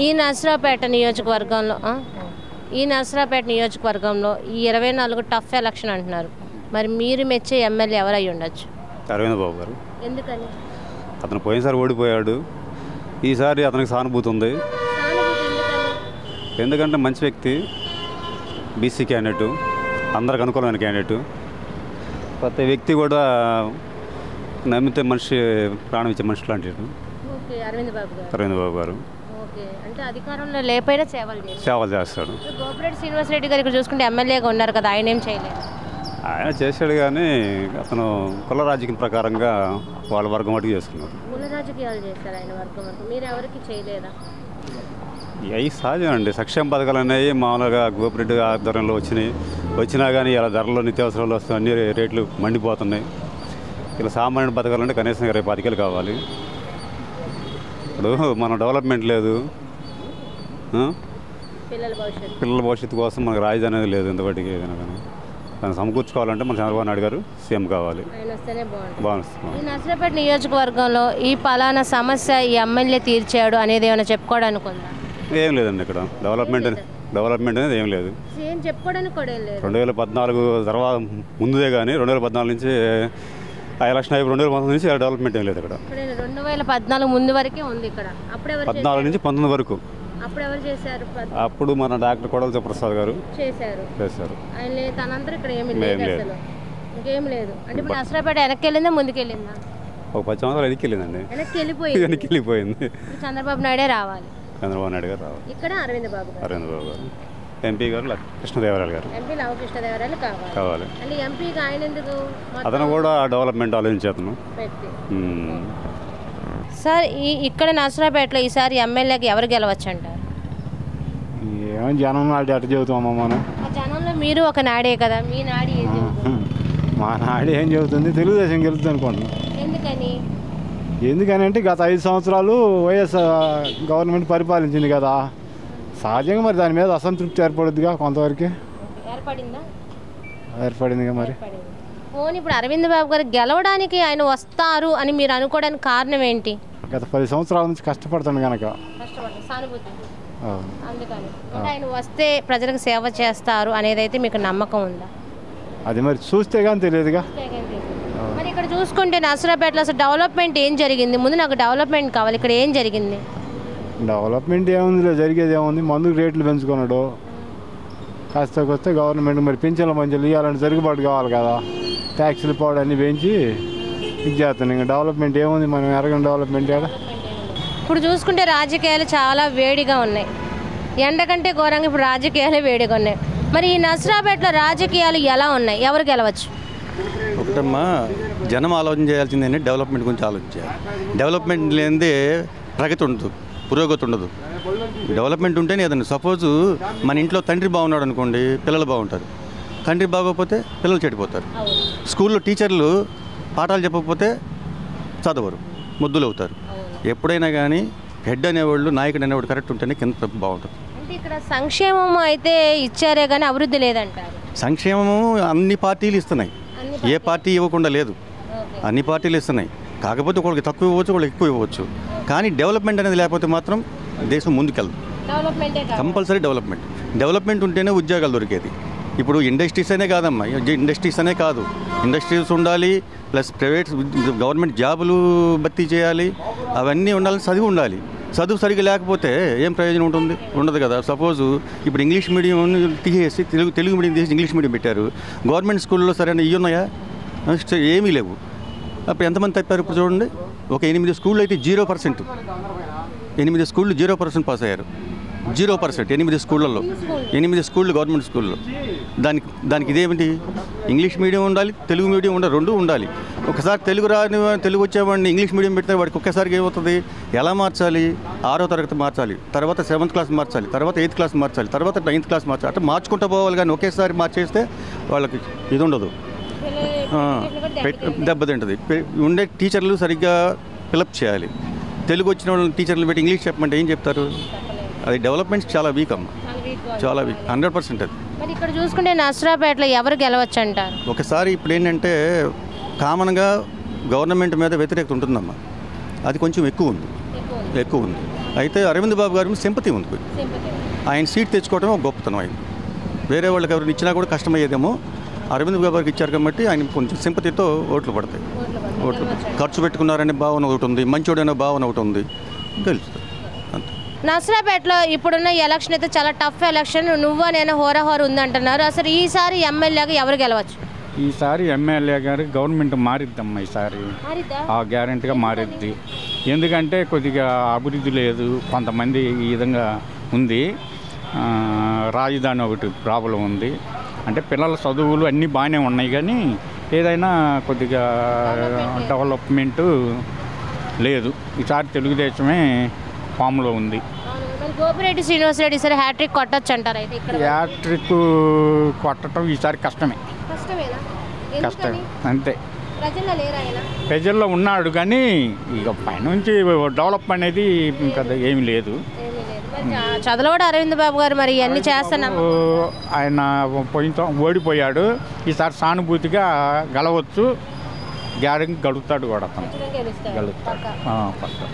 ఈ నర్సరావుపేట నియోజకవర్గంలో ఈ 24 టఫ్ ఎలక్షన్ అంటున్నారు. మరి మీరు మెచ్చే ఎమ్మెల్యే ఎవరై ఉండొచ్చు? అరవింద్ బాబు గారు. ఎందుకని? అతను పోయినసారి ఓడిపోయాడు, ఈసారి అతనికి సానుభూతి ఉంది. ఎందుకంటే మంచి వ్యక్తి, బీసీ క్యాండిడేటు, అందరికి అనుకూలమైన క్యాండిడేటు. ప్రతి వ్యక్తి కూడా నమ్మితే మనిషి ప్రాణం ఇచ్చే మనిషి లాంటి అరవింద్ బాబు గారు. అంటే అధికారంలో లేకపోయినా సేవలు చేస్తాడు. గోపిరెడ్డి శ్రీనివాసరెడ్డి గారు ఇక్కడ చూసుకుంటే ఎమ్మెల్యేగా ఉన్నారు కదా, ఆయన ఏం చేయలేదు? ఆయన చేశాడు కానీ అతను కుల రాజకీయం ప్రకారంగా వాళ్ళ వర్గం మటుకు చేస్తున్నారు. కుల రాజకీయాలు చేస్తారు ఆయన వర్గం వరకు. మీరు ఎవరికి చేయలేదా? అవి సహజం అండి. సంక్షేమ పథకాలు అనేవి మామూలుగా గోపిరెడ్డి ఆధ్వర్యంలో వచ్చినా కానీ ఇలా ధరలు నిత్యావసరాలు వస్తాయి, అన్ని రేట్లు మండిపోతున్నాయి. ఇలా సామాన్య పథకాలు అంటే కనీసం 25 కావాలి. ఇప్పుడు మన డెవలప్మెంట్ లేదు, పిల్లల భవిష్యత్తు కోసం మనకు రాజధాని అనేది లేదు. ఇంతవరకు ఏదైనా కానీ దాన్ని సమకూర్చుకోవాలంటే మన చంద్రబాబు నాయుడు గారు సీఎం కావాలి. ఈ నర్సరావుపేట నియోజకవర్గంలో ఈ పలానా సమస్య ఈ ఎమ్మెల్యే తీర్చాడు అనేది ఏమైనా చెప్పుకోవడానికి ఉందా? ఏం లేదండి. ఇక్కడ డెవలప్మెంట్ అనేది ఏం లేదు. 2014 తర్వాత ముందుదే కానీ 2014 నుంచి ఆ ఎలక్షన్ అయిపోయి 2019 నుంచి డెవలప్మెంట్ ఏం లేదు ఇక్కడ. 2014 ముందు వరకే ఉంది ఇక్కడ. 14 నుంచి 19 వరకు. అప్పుడు ఎవరు చేశారు? అప్పుడు మన డాక్టర్ కొడవలి ప్రసాద్ గారు చేశారు. ఆయన తనంతా ఇక్కడ ఏమీ లేదు, అసలు ఇంకేం లేదు. అంటే ఇప్పుడు నర్సరావుపేట వెనక్కి వెళ్ళిందా ముందుకు వెళ్ళిందా? ఒక 10 సంవత్సరాలు వెనక్కి వెళ్ళిందండి. వెనక్కి వెళ్ళిపోయింది. చంద్రబాబు నాయుడే రావాలి. చంద్రబాబు నాయుడు గారు రావాలి. ఇక్కడ అరవింద్ బాబు గారు. ఎంపీ గారు కృష్ణదేవరాయలు గారు. ఎంపీ లవకృష్ణదేవరాయలు కావాలి. అంటే ఎంపీగా ఆయన ఎందుకు? అతను కూడా డెవలప్మెంట్ ఆలోచించేతను. సార్ ఇక్కడ నర్సరావుపేటలో ఈసారి ఎమ్మెల్యేకి ఎవరు గెలవచ్చు అంటారు? ఏమని జనం నాడి అటు చెబుతామా మనం? జనంలో మీరు ఒక నాడే కదా, మీ నాడి మా నాడి ఏం చెబుతుంది? తెలుగుదేశం గెలుస్తుంది అనుకుంటున్నాను. ఎందుకని అంటే గత 5 సంవత్సరాలు వైఎస్ గవర్నమెంట్ పరిపాలించింది కదా, సహజంగా మరి దాని మీద అసంతృప్తి ఏర్పడుద్దిగా కొంతవరకు. ఏర్పడిందిగా మరి. ఇప్పుడు అరవింద్ బాబు గారు గెలవడానికి ఆయన వస్తారు అని మీరు అనుకోవడానికి కారణం ఏంటి? గత 10 సంవత్సరాల నుంచి కష్టపడతాను కనుక. అందుకని ఆయన వస్తే ప్రజలకు సేవ చేస్తారు అనేది అయితే మీకు నమ్మకం ఉందా? అది మరి చూస్తే కానీ తెలియదుగా. మరి ఇక్కడ చూసుకుంటే నర్సరావుపేటలో అసలు డెవలప్మెంట్ ఏం జరిగింది? ముందు నాకు డెవలప్మెంట్ కావాలి. ఇక్కడ ఏం జరిగింది? డెవలప్మెంట్ ఏముంది, జరిగేది ఏముంది? మందుకు రేట్లు పెంచుకున్నాడు, కాస్త వస్తే గవర్నమెంట్ మరి పింఛన్ల మంచిలు ఇవ్వాలంటే జరుగుబాటు కావాలి కదా, ట్యాక్సీలు పోవడం అన్నీ పెంచి ఇది చేస్తాను. ఇంకా డెవలప్మెంట్ ఏముంది? మనం ఎరగని డెవలప్మెంట్ ఏడా. ఇప్పుడు చూసుకుంటే రాజకీయాలు చాలా వేడిగా ఉన్నాయి. ఎండ కంటే ఘోరంగా ఇప్పుడు రాజకీయాలు వేడిగా ఉన్నాయి. మరి ఈ నర్సరావుపేటలో రాజకీయాలు ఎలా ఉన్నాయి? ఎవరు గెలవచ్చు? ఒకటమ్మా, జనం ఆలోచన చేయాల్సిందే డెవలప్మెంట్ గురించి ఆలోచించాలి. డెవలప్మెంట్ లేనిదే ప్రగతి ఉండదు, పురోగతి ఉండదు. డెవలప్మెంట్ ఉంటేనే ఏదన్నా. సపోజు మన ఇంట్లో తండ్రి బాగున్నాడు అనుకోండి, పిల్లలు బాగుంటారు. తండ్రి బాగోకపోతే పిల్లలు చెడిపోతారు. స్కూల్లో టీచర్లు పాఠాలు చెప్పకపోతే చదవరు, ముద్దులు అవుతారు. ఎప్పుడైనా కానీ హెడ్ అనేవాళ్ళు, నాయకుడు అనేవాడు కరెక్ట్ ఉంటేనే కింద బాగుంటుంది. అంటే ఇక్కడ సంక్షేమం అయితే ఇచ్చారే కానీ అభివృద్ధి లేదంటారు. సంక్షేమము అన్ని పార్టీలు ఇస్తున్నాయి, ఏ పార్టీ ఇవ్వకుండా లేదు. అన్ని పార్టీలు ఇస్తున్నాయి. కాకపోతే ఒకళ్ళకి తక్కువ ఇవ్వచ్చు, ఒకళ్ళకి ఎక్కువ ఇవ్వచ్చు. కానీ డెవలప్మెంట్ అనేది లేకపోతే మాత్రం దేశం ముందుకెళ్ళదు. కంపల్సరీ డెవలప్మెంట్ ఉంటేనే ఉద్యోగాలు దొరికేది. ఇప్పుడు ఇండస్ట్రీస్ అనే కాదమ్మా, ఇండస్ట్రీస్ అనే కాదు, ఇండస్ట్రీస్ ఉండాలి, ప్లస్ ప్రైవేట్ గవర్నమెంట్ జాబులు భర్తీ చేయాలి, అవన్నీ ఉండాలి. చదువు ఉండాలి. చదువు సరిగ్గా లేకపోతే ఏం ప్రయోజనం ఉండదు కదా. సపోజు ఇప్పుడు ఇంగ్లీష్ మీడియం తీసేసి తెలుగు మీడియం తీసి ఇంగ్లీష్ మీడియం పెట్టారు. గవర్నమెంట్ స్కూల్లో సరైన ఇవి ఉన్నాయా? ఏమీ లేవు. అప్పుడు ఎంతమంది తప్పారు? ఇప్పుడు చూడండి, ఒక 8 స్కూళ్ళు అయితే 0%. 8 స్కూళ్ళు 0% పాస్ అయ్యారు. 0%. 8 స్కూళ్ళల్లో, 8 స్కూళ్ళు గవర్నమెంట్ స్కూల్లో. దానికి ఇదేమిటి? ఇంగ్లీష్ మీడియం ఉండాలి, తెలుగు మీడియం ఉండాలి, రెండు ఉండాలి. ఒకసారి తెలుగు వచ్చేవాడిని ఇంగ్లీష్ మీడియం పెడితే వాడికి ఒక్కసారికి ఏమవుతుంది? ఎలా మార్చాలి? 6వ తరగతి మార్చాలి, తర్వాత 7th క్లాస్ మార్చాలి, తర్వాత 8th క్లాస్ మార్చాలి, తర్వాత 9th క్లాస్ మార్చాలి. అట్లా మార్చుకుంటూ పోవాలి. కానీ ఒకేసారి మార్చేస్తే వాళ్ళకి ఇది ఉండదు, దెబ్బతింటుంది. ఉండే టీచర్లు సరిగ్గా ఫిలప్ చేయాలి. తెలుగు వచ్చిన వాళ్ళని టీచర్లు పెట్టి ఇంగ్లీష్ చెప్పమంటే ఏం చెప్తారు? అది డెవలప్మెంట్స్ చాలా వీక్ అమ్మ, చాలా వీక్, 100% అది. మరి ఇక్కడ చూసుకుంటే నర్సరావుపేటలో ఎవరు గెలవచ్చు అంటారు? ఒకసారి ఇప్పుడు ఏంటంటే కామన్గా గవర్నమెంట్ మీద వ్యతిరేకత ఉంటుందమ్మా, అది కొంచెం ఎక్కువ ఉంది. ఎక్కువ ఉంది. అయితే అరవింద్ బాబు గారి సింపతి ఉంది. ఆయన సీట్ తెచ్చుకోవడం ఒక గొప్పతనం. ఆయన వేరే వాళ్ళకి ఎవరిని ఇచ్చినా కూడా కష్టమయ్యేదేమో, అరవింద్ బాబు గారికి ఇచ్చారు కాబట్టి ఆయన కొంచెం సింపతితో ఓట్లు పడతాయి. ఓట్లు ఖర్చు పెట్టుకున్నారనే భావన ఒకటి ఉంది, మంచోడనే భావన ఒకటి ఉంది, గెలుస్తారు అంతే. నర్సరాపేటలో ఇప్పుడున్న ఎలక్షన్ అయితే చాలా టఫ్ ఎలక్షన్, నువ్వా నేను హోరాహోర ఉందంటున్నారు. అసలు ఈసారి ఎమ్మెల్యేగా ఎవరు గెలవచ్చు? ఈసారి ఎమ్మెల్యే గారు గవర్నమెంట్ మారిద్దమ్మా. ఈసారి గ్యారెంటీగా మారిద్ది. ఎందుకంటే కొద్దిగా అభివృద్ధి లేదు, కొంతమంది ఈ విధంగా ఉంది. రాజధాని ఒకటి ప్రాబ్లం ఉంది. అంటే పిల్లల చదువులు అన్నీ బాగానే ఉన్నాయి, కానీ ఏదైనా కొద్దిగా డెవలప్మెంట్ లేదు. ఈసారి తెలుగుదేశమే ఫామ్లో ఉంది. గోపిరెడ్డి శ్రీనివాసరెడ్డి ఈసారి హ్యాట్రిక్ కొట్టచ్చు అంటారు. అయితే ఇక్కడ హ్యాట్రిక్ కొట్టడం ఈసారి కష్టమే. కష్టమే అంతే. ప్రజల్లో ఉన్నాడు, కానీ ఇక పైనుంచి డెవలప్ అనేది పెద్ద ఏమి లేదు. చదలవాడు అరవింద్ బాబు గారు మరి ఇవన్నీ చేస్తున్నాం. ఆయన ఓడిపోయాడు. ఈసారి సానుభూతిగా గెలవచ్చు, గ్యారెంటీ గడుపుతాడు కూడా. అతను గెలుస్తాడు పక్క.